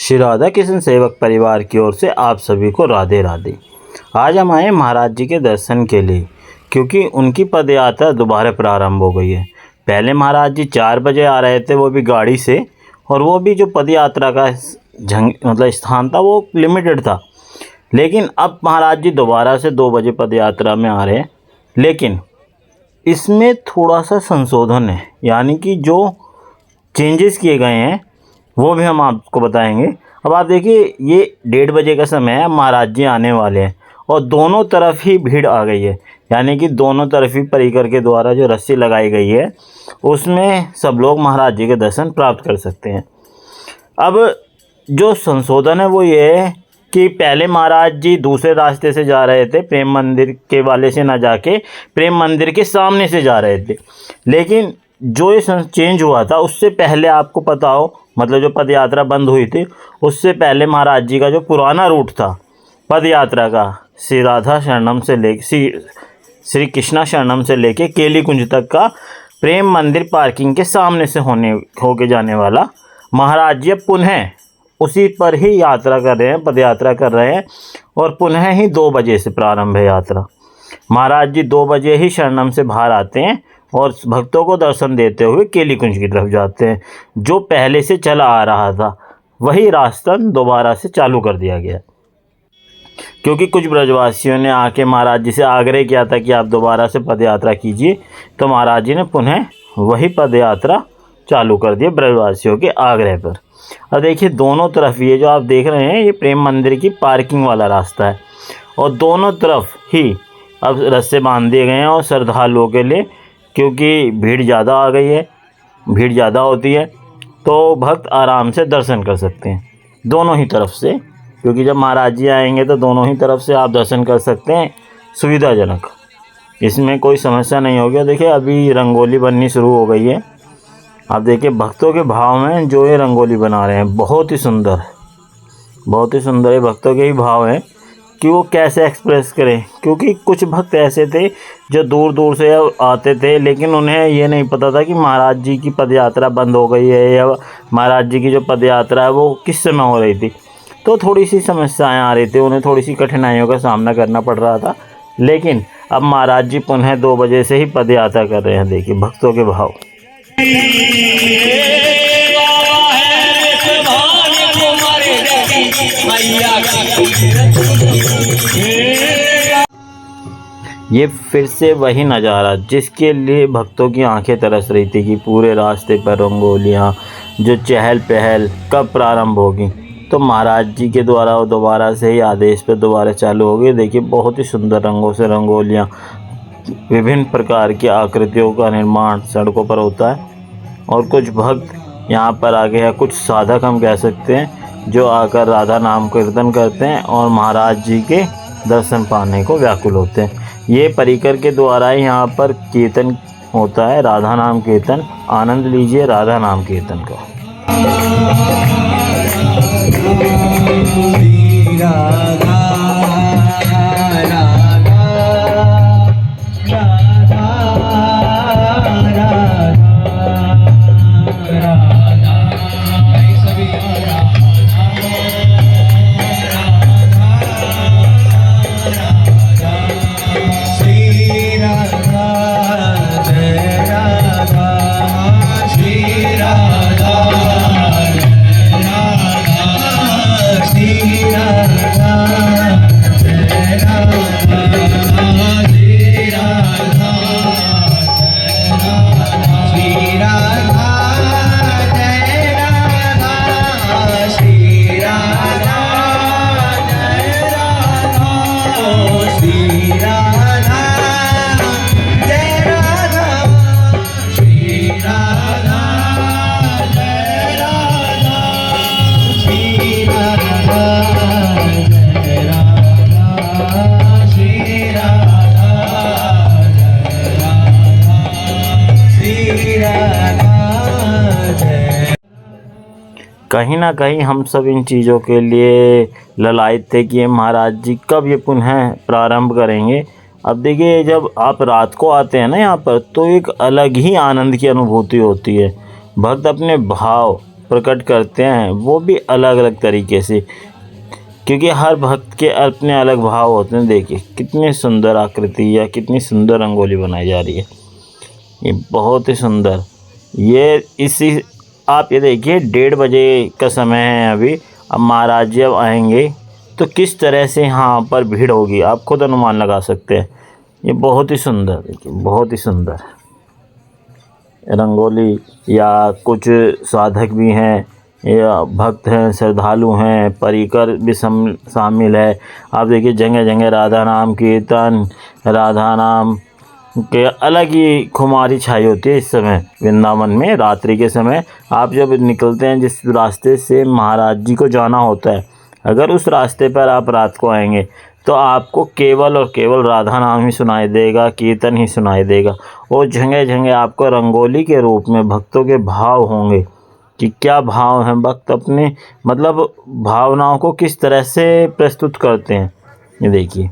श्री राधा कृष्ण सेवक परिवार की ओर से आप सभी को राधे राधे। आज हम आए महाराज जी के दर्शन के लिए, क्योंकि उनकी पद यात्रा दोबारा प्रारंभ हो गई है। पहले महाराज जी 4 बजे आ रहे थे, वो भी गाड़ी से, और वो भी जो पद यात्रा का स्थान था वो लिमिटेड था। लेकिन अब महाराज जी दोबारा से 2 बजे पद यात्रा में आ रहे हैं। लेकिन इसमें थोड़ा सा संशोधन है, यानी कि जो चेंजेस किए गए हैं वो भी हम आपको बताएंगे। अब आप देखिए, ये 1:30 बजे का समय है, महाराज जी आने वाले हैं और दोनों तरफ ही भीड़ आ गई है। यानी कि दोनों तरफ ही परिकर के द्वारा जो रस्सी लगाई गई है उसमें सब लोग महाराज जी के दर्शन प्राप्त कर सकते हैं। अब जो संशोधन है वो ये है कि पहले महाराज जी दूसरे रास्ते से जा रहे थे, प्रेम मंदिर के वाले से ना जाके प्रेम मंदिर के सामने से जा रहे थे। लेकिन जो ये चेंज हुआ था उससे पहले आपको पता हो, मतलब जो पद यात्रा बंद हुई थी उससे पहले महाराज जी का जो पुराना रूट था पद यात्रा का, श्री राधा शरणम से ले श्री कृष्णा शरणम से लेके केली कुंज तक का प्रेम मंदिर पार्किंग के सामने से होके जाने वाला, महाराज जी अब पुनः उसी पर ही यात्रा कर रहे हैं, पद यात्रा कर रहे हैं। और पुनः ही 2 बजे से प्रारंभ है यात्रा। महाराज जी 2 बजे ही शरणम से बाहर आते हैं और भक्तों को दर्शन देते हुए केली कुंज की तरफ जाते हैं। जो पहले से चला आ रहा था वही रास्ता दोबारा से चालू कर दिया गया, क्योंकि कुछ ब्रजवासियों ने आके महाराज जी से आग्रह किया था कि आप दोबारा से पद यात्रा कीजिए, तो महाराज जी ने पुनः वही पद यात्रा चालू कर दिया ब्रजवासियों के आग्रह पर। अब देखिए, दोनों तरफ ये जो आप देख रहे हैं ये प्रेम मंदिर की पार्किंग वाला रास्ता है और दोनों तरफ ही अब रस्से बांध दिए गए हैं और श्रद्धालुओं के लिए, क्योंकि भीड़ ज़्यादा आ गई है, भीड़ ज़्यादा होती है तो भक्त आराम से दर्शन कर सकते हैं दोनों ही तरफ से। क्योंकि जब महाराज जी आएंगे तो दोनों ही तरफ से आप दर्शन कर सकते हैं सुविधाजनक, इसमें कोई समस्या नहीं होगी। देखिए, अभी रंगोली बननी शुरू हो गई है। आप देखिए भक्तों के भाव में जो ये रंगोली बना रहे हैं बहुत ही सुंदर, बहुत ही सुंदर है। भक्तों के ही भाव हैं कि वो कैसे एक्सप्रेस करें, क्योंकि कुछ भक्त ऐसे थे जो दूर दूर से आते थे, लेकिन उन्हें ये नहीं पता था कि महाराज जी की पद यात्रा बंद हो गई है या महाराज जी की जो पद यात्रा है वो किस समय हो रही थी। तो थोड़ी सी समस्याएं आ रही थी, उन्हें थोड़ी सी कठिनाइयों का सामना करना पड़ रहा था। लेकिन अब महाराज जी पुनः 2 बजे से ही पद यात्रा कर रहे हैं। देखिए भक्तों के भाव। ये फिर से वही नज़ारा जिसके लिए भक्तों की आंखें तरस रही थी कि पूरे रास्ते पर रंगोलियाँ, जो चहल पहल कब प्रारंभ होगी। तो महाराज जी के द्वारा वो दोबारा से ही आदेश पर दोबारा चालू हो गई। देखिए बहुत ही सुंदर रंगों से रंगोलियाँ, विभिन्न प्रकार की आकृतियों का निर्माण सड़कों पर होता है। और कुछ भक्त यहाँ पर आ गए हैं, कुछ साधक हम कह सकते हैं, जो आकर राधा नाम कीर्तन करते हैं और महाराज जी के दर्शन पाने को व्याकुल होते हैं। ये परिकर के द्वारा ही यहाँ पर कीर्तन होता है, राधा नाम कीर्तन। आनंद लीजिए राधा नाम कीर्तन का। कहीं ना कहीं हम सब इन चीज़ों के लिए ललायत थे कि ये महाराज जी कब ये पुनः प्रारंभ करेंगे। अब देखिए, जब आप रात को आते हैं ना यहाँ पर, तो एक अलग ही आनंद की अनुभूति होती है। भक्त अपने भाव प्रकट करते हैं वो भी अलग अलग तरीके से, क्योंकि हर भक्त के अपने अलग भाव होते हैं। देखिए कितनी सुंदर आकृति या कितनी सुंदर रंगोली बनाई जा रही है, ये बहुत ही सुंदर। ये इसी आप ये देखिए 1:30 बजे का समय है अभी। अब महाराज जी अब आएंगे तो किस तरह से यहाँ पर भीड़ होगी आप खुद अनुमान लगा सकते हैं। ये बहुत ही सुंदर, देखिए बहुत ही सुंदर रंगोली। या कुछ साधक भी हैं या भक्त हैं, श्रद्धालु हैं, परिकर भी शामिल है। आप देखिए जगह जगह राधा नाम कीर्तन, राधा नाम के अलग ही खुमारी छाई होती है इस समय वृंदावन में। रात्रि के समय आप जब निकलते हैं, जिस रास्ते से महाराज जी को जाना होता है, अगर उस रास्ते पर आप रात को आएंगे तो आपको केवल और केवल राधा नाम ही सुनाई देगा, कीर्तन ही सुनाई देगा। और जगह जगह आपको रंगोली के रूप में भक्तों के भाव होंगे कि क्या भाव हैं, भक्त अपने मतलब भावनाओं को किस तरह से प्रस्तुत करते हैं। ये देखिए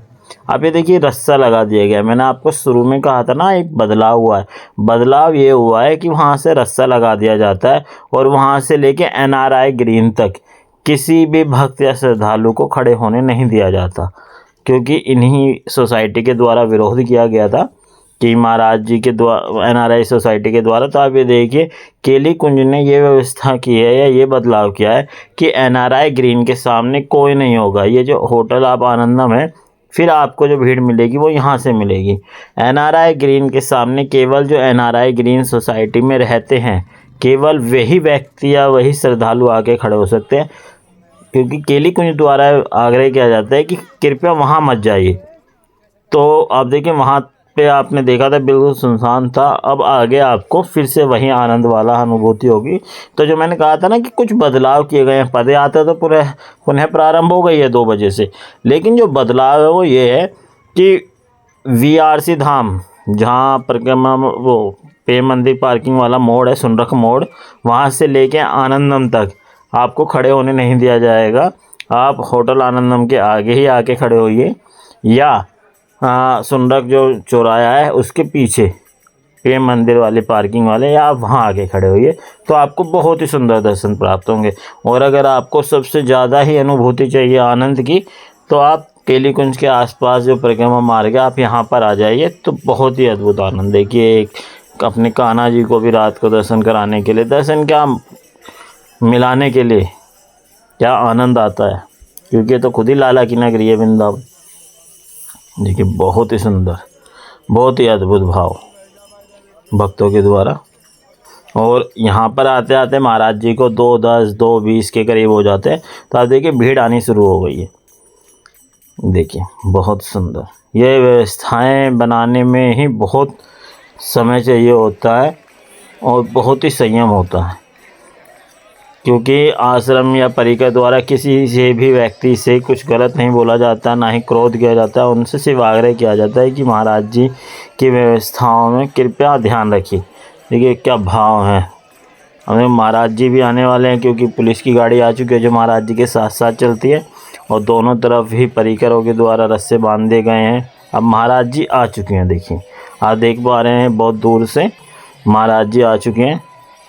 आप ये देखिए रस्सा लगा दिया गया। मैंने आपको शुरू में कहा था ना एक बदलाव हुआ है। बदलाव ये हुआ है कि वहाँ से रस्सा लगा दिया जाता है और वहाँ से लेके NRI ग्रीन तक किसी भी भक्त या श्रद्धालु को खड़े होने नहीं दिया जाता, क्योंकि इन्हीं सोसाइटी के द्वारा विरोध किया गया था कि महाराज जी के द्वारा, NRI सोसाइटी के द्वारा। तो आप ये देखिए केली कुंज ने ये व्यवस्था की है या ये बदलाव किया है कि NRI ग्रीन के सामने कोई नहीं होगा। ये जो होटल आप आनंदम है, फिर आपको जो भीड़ मिलेगी वो यहाँ से मिलेगी। NRI ग्रीन के सामने केवल जो NRI ग्रीन सोसाइटी में रहते हैं, केवल वही व्यक्ति या वही श्रद्धालु आके खड़े हो सकते हैं, क्योंकि केली कुंज द्वारा आग्रह किया जाता है कि कृपया वहाँ मत जाइए। तो आप देखिए वहाँ पे आपने देखा था बिल्कुल सुनसान था, अब आगे आपको फिर से वही आनंद वाला अनुभूति होगी। तो जो मैंने कहा था ना कि कुछ बदलाव किए गए हैं, पदयात्रा तो पुनः प्रारंभ हो गई है 2 बजे से, लेकिन जो बदलाव है वो ये है कि VRC धाम, जहाँ परिक्रमा वो प्रेम मंदिर पार्किंग वाला मोड़ है, सुनरख मोड़, वहाँ से लेके आनंदम तक आपको खड़े होने नहीं दिया जाएगा। आप होटल आनंदम के आगे ही आके खड़े होइए, या सुनरख जो चौराहा है उसके पीछे प्रेम मंदिर वाले पार्किंग वाले, या आप वहाँ आके खड़े होइए, तो आपको बहुत ही सुंदर दर्शन प्राप्त होंगे। और अगर आपको सबसे ज़्यादा ही अनुभूति चाहिए आनंद की, तो आप केली कुंज के आसपास जो परिक्रमा मार्ग है आप यहाँ पर आ जाइए, तो बहुत ही अद्भुत आनंद। देखिए एक अपने कान्हा जी को भी रात को दर्शन कराने के लिए, दर्शन क्या मिलाने के लिए क्या आनंद आता है, क्योंकि ये तो खुद ही लाला की नगरी है वृंदावन। देखिए बहुत ही सुंदर, बहुत ही अद्भुत भाव भक्तों के द्वारा। और यहाँ पर आते आते महाराज जी को 2:10 2:20 के करीब हो जाते हैं, तो आप देखिए भीड़ आनी शुरू हो गई है। देखिए बहुत सुंदर, ये व्यवस्थाएं बनाने में ही बहुत समय चाहिए होता है और बहुत ही संयम होता है, क्योंकि आश्रम या परिकर द्वारा किसी से भी व्यक्ति से कुछ गलत नहीं बोला जाता, ना ही क्रोध किया जाता है। उनसे सिर्फ आग्रह किया जाता है कि महाराज जी की व्यवस्थाओं में कृपया ध्यान रखिए। देखिए क्या भाव हैं। हमें महाराज जी भी आने वाले हैं, क्योंकि पुलिस की गाड़ी आ चुकी है जो महाराज जी के साथ साथ चलती है, और दोनों तरफ ही परिकरों के द्वारा रस्से बांधे गए हैं। अब महाराज जी आ चुके हैं, देखिए आप देख पा रहे हैं बहुत दूर से महाराज जी आ चुके हैं।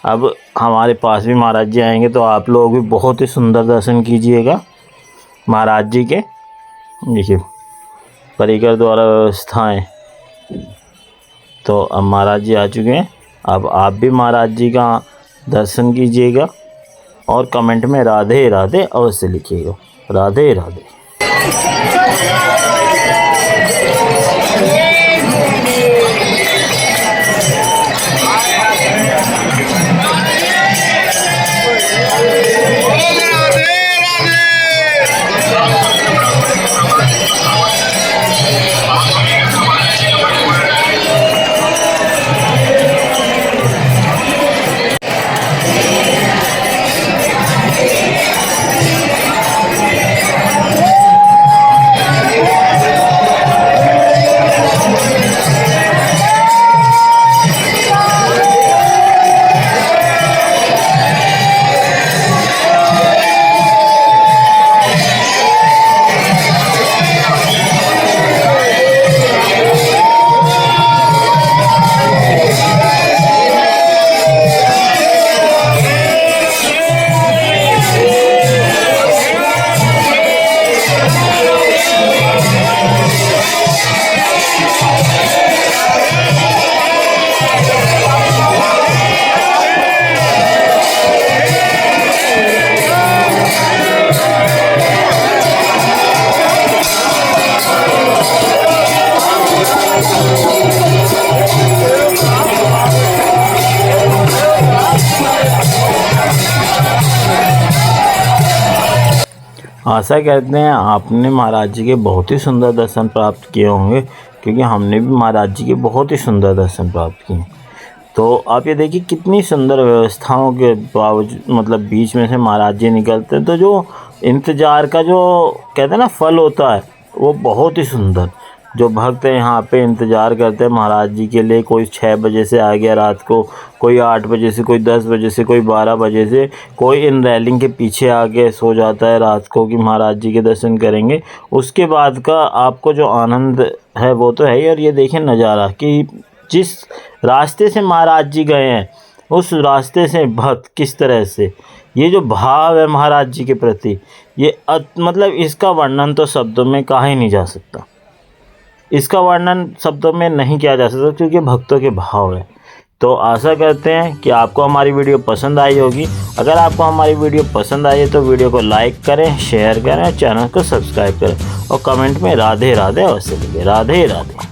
अब हमारे पास भी महाराज जी आएंगे, तो आप लोग भी बहुत ही सुंदर दर्शन कीजिएगा महाराज जी के। देखिए परिकर द्वारा व्यवस्थाएं, तो अब महाराज जी आ चुके हैं। अब आप भी महाराज जी का दर्शन कीजिएगा और कमेंट में राधे राधे अवश्य लिखिएगा। राधे राधे। आशा करते हैं आपने महाराज जी के बहुत ही सुंदर दर्शन प्राप्त किए होंगे, क्योंकि हमने भी महाराज जी के बहुत ही सुंदर दर्शन प्राप्त किए। तो आप ये देखिए कितनी सुंदर व्यवस्थाओं के बावजूद मतलब बीच में से महाराज जी निकलते हैं, तो जो इंतज़ार का जो कहते हैं ना फल होता है वो बहुत ही सुंदर। जो भक्त हैं यहाँ पे इंतज़ार करते हैं महाराज जी के लिए, कोई 6 बजे से आ गया रात को, कोई 8 बजे से, कोई 10 बजे से, कोई 12 बजे से, कोई इन रैलिंग के पीछे आके सो जाता है रात को कि महाराज जी के दर्शन करेंगे। उसके बाद का आपको जो आनंद है वो तो है ही। और ये देखें नज़ारा कि जिस रास्ते से महाराज जी गए हैं उस रास्ते से भक्त किस तरह से, ये जो भाव है महाराज जी के प्रति, ये मतलब इसका वर्णन तो शब्दों में कहा ही नहीं जा सकता। इसका वर्णन शब्दों में नहीं किया जा सकता, क्योंकि भक्तों के भाव है। तो आशा करते हैं कि आपको हमारी वीडियो पसंद आई होगी। अगर आपको हमारी वीडियो पसंद आई है तो वीडियो को लाइक करें, शेयर करें, चैनल को सब्सक्राइब करें और कमेंट में राधे राधे अवश्य लिखें। राधे राधे।